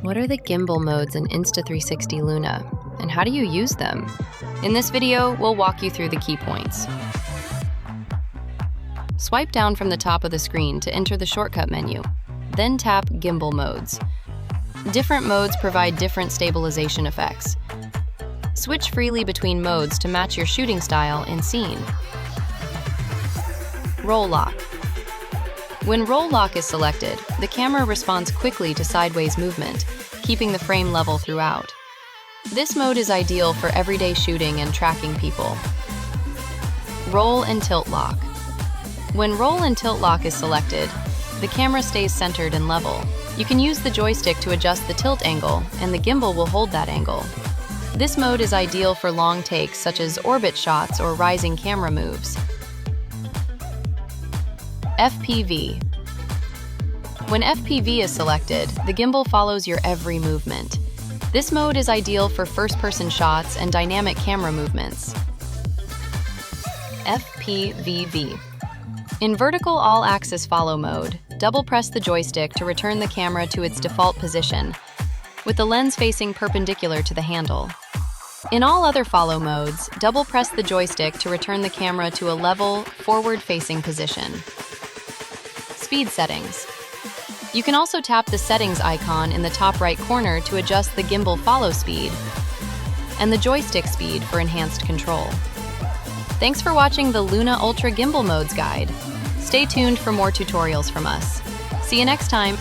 What are the gimbal modes in Insta360 Luna, and how do you use them? In this video, we'll walk you through the key points. Swipe down from the top of the screen to enter the shortcut menu. Then tap Gimbal Modes. Different modes provide different stabilization effects. Switch freely between modes to match your shooting style in scene. Roll Lock. When Roll Lock is selected, the camera responds quickly to sideways movement, keeping the frame level throughout. This mode is ideal for everyday shooting and tracking people. Roll and Tilt Lock. When Roll and Tilt Lock is selected, the camera stays centered and level. You can use the joystick to adjust the tilt angle, and the gimbal will hold that angle. This mode is ideal for long takes such as orbit shots or rising camera moves. FPV. When FPV is selected, the gimbal follows your every movement. This mode is ideal for first-person shots and dynamic camera movements. FPV-V. In vertical all-axis follow mode, double-press the joystick to return the camera to its default position, with the lens facing perpendicular to the handle. In all other follow modes, double-press the joystick to return the camera to a level, forward-facing position. Speed settings. You can also tap the settings icon in the top right corner to adjust the gimbal follow speed and the joystick speed for enhanced control. Thanks for watching the Luna Ultra Gimbal Modes guide. Stay tuned for more tutorials from us. See you next time.